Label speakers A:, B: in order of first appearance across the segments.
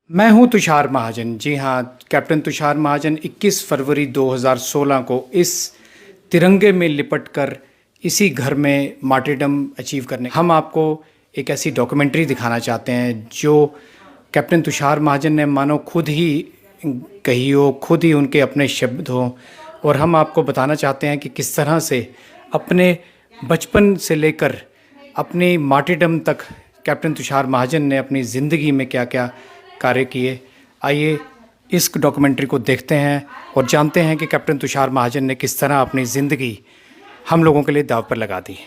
A: मैं हूं तुषार महाजन। जी हाँ, कैप्टन तुषार महाजन 21 फरवरी 2016 को इस तिरंगे में लिपटकर इसी घर में मार्टिरडम अचीव करने हम आपको एक ऐसी डॉक्यूमेंट्री दिखाना चाहते हैं जो कैप्टन तुषार महाजन ने मानो खुद ही कही हो, खुद ही उनके अपने शब्द हों। और हम आपको बताना चाहते हैं कि किस तरह से अपने बचपन से लेकर अपनी मार्टिरडम तक कैप्टन तुषार महाजन ने अपनी ज़िंदगी में क्या क्या कार्य किए। आइए इस डॉक्यूमेंट्री को देखते हैं और जानते हैं कि कैप्टन तुषार महाजन ने किस तरह अपनी ज़िंदगी हम लोगों के लिए दांव पर लगा दी।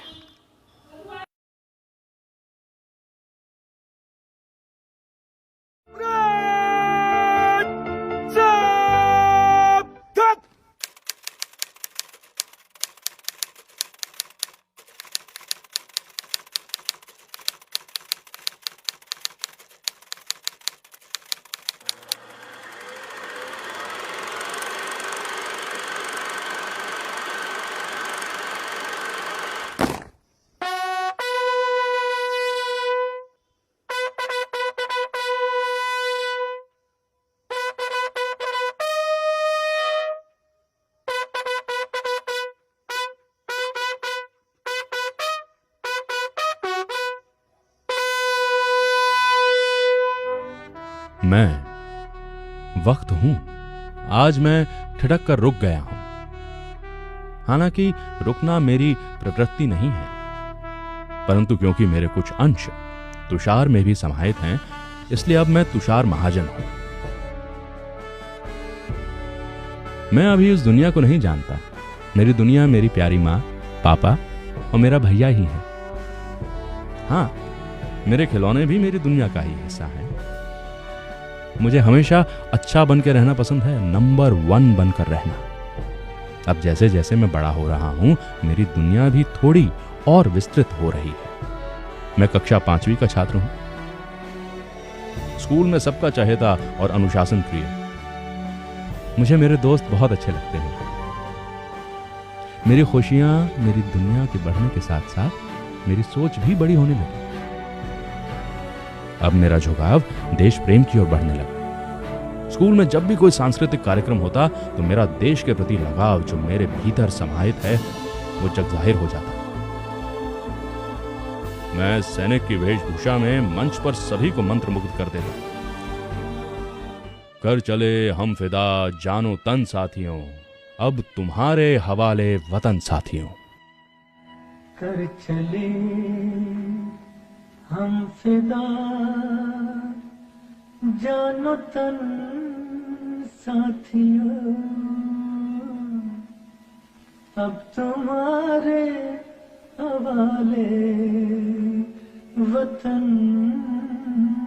B: मैं वक्त हूं। आज मैं ठिठक कर रुक गया हूं। हालांकि रुकना मेरी प्रवृत्ति नहीं है, परंतु क्योंकि मेरे कुछ अंश तुषार में भी समाहित हैं, इसलिए अब मैं तुषार महाजन हूं। मैं अभी इस दुनिया को नहीं जानता। मेरी दुनिया मेरी प्यारी मां, पापा और मेरा भैया ही है। हां, मेरे खिलौने भी मेरी दुनिया का ही हिस्सा हैं। मुझे हमेशा अच्छा बनकर रहना पसंद है, नंबर 1 बनकर रहना। अब जैसे जैसे मैं बड़ा हो रहा हूं, मेरी दुनिया भी थोड़ी और विस्तृत हो रही है। मैं कक्षा 5वीं का छात्र हूं। स्कूल में सबका चहेता और अनुशासन प्रिय। मुझे मेरे दोस्त बहुत अच्छे लगते हैं। मेरी खुशियां मेरी दुनिया के बढ़ने के साथ साथ मेरी सोच भी बड़ी होने लगी। अब मेरा झुकाव देश प्रेम की ओर बढ़ने लगा। स्कूल में जब भी कोई सांस्कृतिक कार्यक्रम होता तो मेरा देश के प्रति लगाव जो मेरे भीतर समाहित है वो जग जाहिर हो जाता। मैं सैनिक की वेशभूषा में मंच पर सभी को मंत्रमुग्ध कर देता। कर चले हम फिदा जानो तन साथियों, अब तुम्हारे हवाले वतन साथियों।
C: कर चले हम फिदा जानो तन साथियों, अब तुम्हारे हवाले वतन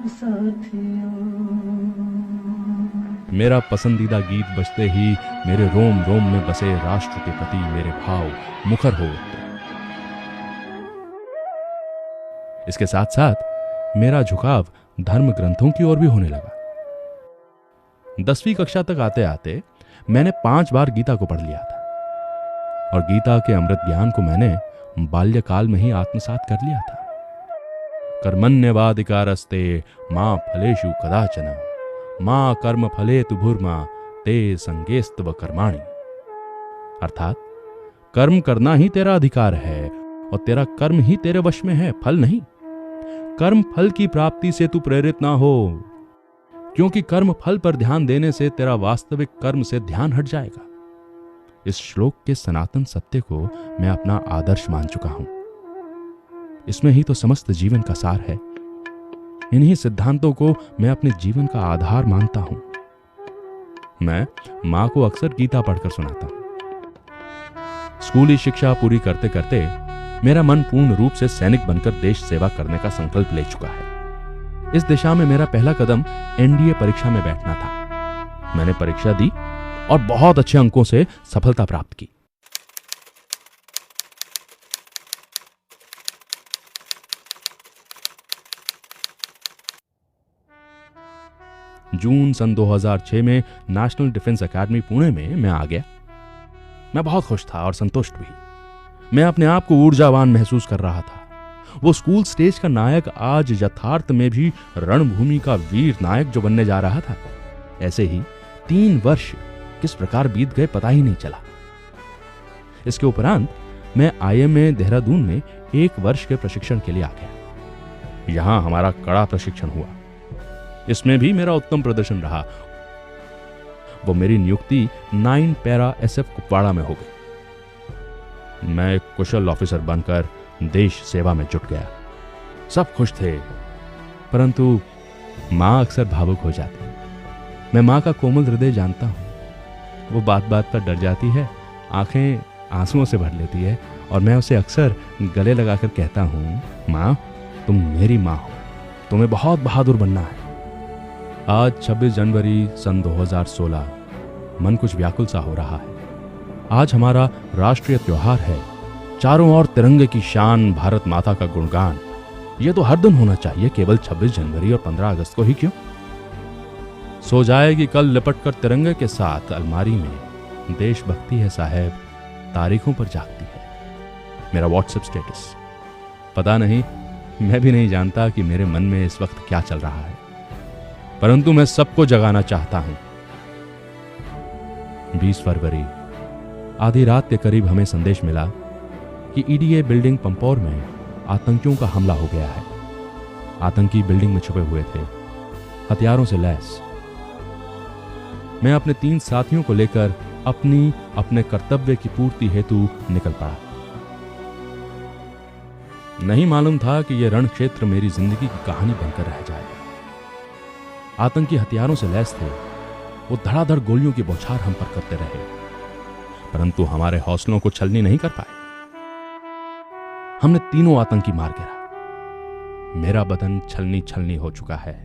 C: साथियों।
B: मेरा पसंदीदा गीत बजते ही मेरे रोम रोम में बसे राष्ट्र के प्रति मेरे भाव मुखर हो उठते। इसके साथ साथ मेरा झुकाव धर्म ग्रंथों की ओर भी होने लगा। 10वीं कक्षा तक आते आते मैंने 5 बार गीता को पढ़ लिया था और गीता के अमृत ज्ञान को मैंने बाल्यकाल में ही आत्मसात कर लिया था। कर्मण्यवाधिकारस्ते मां फलेषु कदाचन मां कर्म फलेतु भूर्मा ते संगेस्तव कर्माणि। अर्थात कर्म करना ही तेरा अधिकार है और तेरा कर्म ही तेरे वश में है, फल नहीं। कर्म फल की प्राप्ति से तू प्रेरित ना हो, क्योंकि कर्म फल पर ध्यान देने से तेरा वास्तविक कर्म से ध्यान हट जाएगा। इस श्लोक के सनातन सत्य को मैं अपना आदर्श मान चुका हूं। इसमें ही तो समस्त जीवन का सार है। इन्हीं सिद्धांतों को मैं अपने जीवन का आधार मानता हूं। मैं मां को अक्सर गीता पढ़कर सुनाता हूं। स्कूली शिक्षा पूरी करते करते मेरा मन पूर्ण रूप से सैनिक बनकर देश सेवा करने का संकल्प ले चुका है। इस दिशा में मेरा पहला कदम एनडीए परीक्षा में बैठना था। मैंने परीक्षा दी और बहुत अच्छे अंकों से सफलता प्राप्त की। जून सन 2006 में नेशनल डिफेंस एकेडमी पुणे में मैं आ गया। मैं बहुत खुश था और संतुष्ट भी। मैं अपने आप को ऊर्जावान महसूस कर रहा था। वो स्कूल स्टेज का नायक आज यथार्थ में भी रणभूमि का वीर नायक जो बनने जा रहा था। ऐसे ही 3 वर्ष किस प्रकार बीत गए पता ही नहीं चला। इसके उपरांत मैं IMA देहरादून में 1 वर्ष के प्रशिक्षण के लिए आ गया। यहां हमारा कड़ा प्रशिक्षण हुआ। इसमें भी मेरा उत्तम प्रदर्शन रहा। वो मेरी नियुक्ति 9 पैरा SF कुपवाड़ा में हो गई। मैं एक कुशल ऑफिसर बनकर देश सेवा में जुट गया। सब खुश थे, परंतु मां अक्सर भावुक हो जाती। मैं मां का कोमल हृदय जानता हूं। वो बात बात पर डर जाती है, आंखें आंसुओं से भर लेती है और मैं उसे अक्सर गले लगाकर कहता हूं, मां तुम मेरी मां हो, तुम्हें बहुत बहादुर बनना है। आज 26 जनवरी सन 2016, मन कुछ व्याकुल सा हो रहा है। आज हमारा राष्ट्रीय त्योहार है। चारों ओर तिरंगे की शान, भारत माता का गुणगान। यह तो हर दिन होना चाहिए, केवल 26 जनवरी और 15 अगस्त को ही क्यों? सो जाएगी कल लिपट कर तिरंगे के साथ अलमारी में, देशभक्ति है साहब, तारीखों पर जागती है। मेरा व्हाट्सएप स्टेटस। पता नहीं, मैं भी नहीं जानता कि मेरे मन में इस वक्त क्या चल रहा है, परंतु मैं सबको जगाना चाहता हूं। 20 फरवरी आधी रात के करीब हमें संदेश मिला कि EDA बिल्डिंग पंपोर में आतंकियों का हमला हो गया है। आतंकी बिल्डिंग में छुपे हुए थे, हथियारों से लैस। मैं अपने 3 साथियों को लेकर अपने कर्तव्य की पूर्ति हेतु निकल पड़ा। नहीं मालूम था कि यह रण क्षेत्र मेरी जिंदगी की कहानी बनकर रह जाएगा। आतंकी हथियारों से लैस थे। वो धड़ाधड़ गोलियों की बौछार हम पर करते रहे, परंतु हमारे हौसलों को छलनी नहीं कर पाए। हमने तीनों आतंकी मार गिरा। मेरा बदन छलनी छलनी हो चुका है।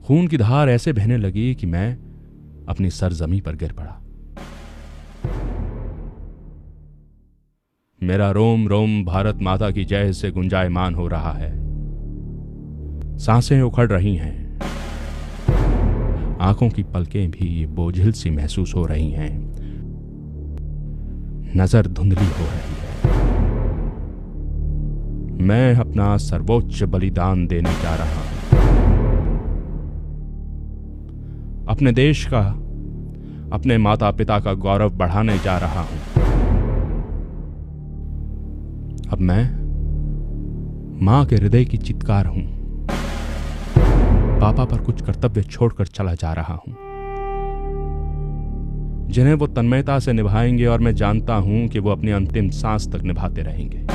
B: खून की धार ऐसे बहने लगी कि मैं अपनी सरजमी पर गिर पड़ा। मेरा रोम रोम भारत माता की जय से गुंजायमान हो रहा है। सांसें उखड़ रही हैं। आंखों की पलकें भी बोझिल सी महसूस हो रही हैं। नजर धुंधली हो रही है। मैं अपना सर्वोच्च बलिदान देने जा रहा हूं। अपने देश का, अपने माता पिता का गौरव बढ़ाने जा रहा हूं। अब मैं मां के हृदय की चित्कार हूं। पापा पर कुछ कर्तव्य छोड़कर चला जा रहा हूं, जिन्हें वो तन्मयता से निभाएंगे और मैं जानता हूं कि वो अपनी अंतिम सांस तक निभाते रहेंगे।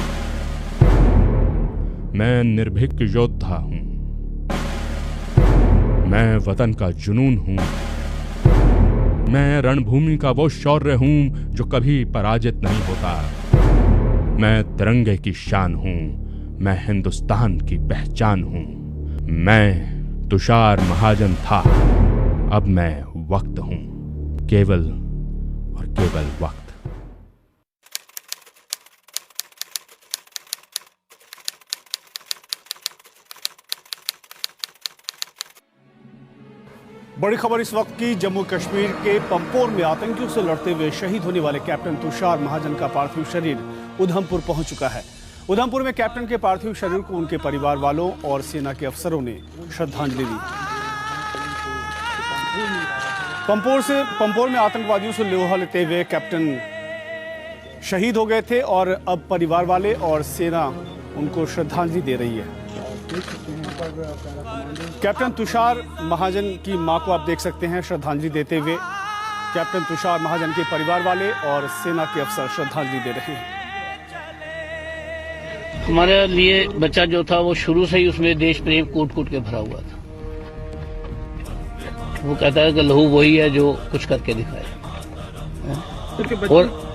B: मैं निर्भीक योद्धा हूं। मैं वतन का जुनून हूं। मैं रणभूमि का वो शौर्य हूं जो कभी पराजित नहीं होता। मैं तिरंगे की शान हूं। मैं हिंदुस्तान की पहचान हूं। मैं तुषार महाजन था, अब मैं वक्त हूं, केवल और केवल वक्त।
D: बड़ी खबर इस वक्त की। जम्मू कश्मीर के पंपोर में आतंकियों से लड़ते हुए शहीद होने वाले कैप्टन तुषार महाजन का पार्थिव शरीर उधमपुर पहुंच चुका है। उधमपुर में कैप्टन के पार्थिव शरीर को उनके परिवार वालों और सेना के अफसरों ने श्रद्धांजलि दी। पंपोर में आतंकवादियों से लोहा लेते हुए कैप्टन शहीद हो गए थे और अब परिवार वाले और सेना उनको श्रद्धांजलि दे रही है। कैप्टन तुषार महाजन की मां को आप देख सकते हैं श्रद्धांजलि देते हुए। कैप्टन तुषार महाजन के परिवार वाले और सेना के अफसर श्रद्धांजलि दे रहे हैं।
E: हमारे लिए बच्चा जो था वो शुरू से ही उसमें देश प्रेम कूट कूट के भरा हुआ था। वो कहता है कि लहू वही है जो कुछ करके दिखाए,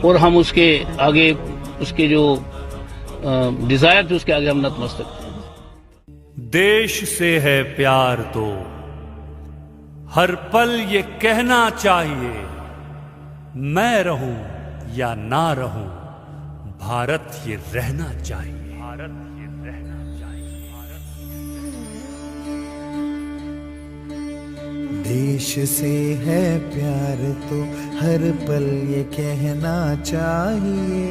E: और हम उसके आगे, उसके जो डिजायर थे उसके आगे हम नतमस्तक थे।
F: देश से है प्यार तो हर पल ये कहना चाहिए, मैं रहूं या ना रहूं, भारत ये रहना चाहिए। भारत ये रहना चाहिए।
G: देश से है प्यार तो हर पल ये कहना चाहिए,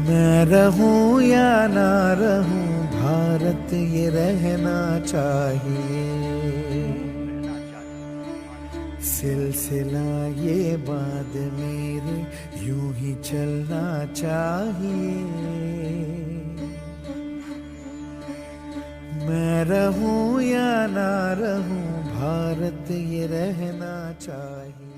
G: मैं रहूं या ना रहूं, भारत ये रहना चाहिए। सिलसिला ये बाद मेरे यूं ही चलना चाहिए। मैं रहूं या ना रहूं, भारत ये रहना चाहिए।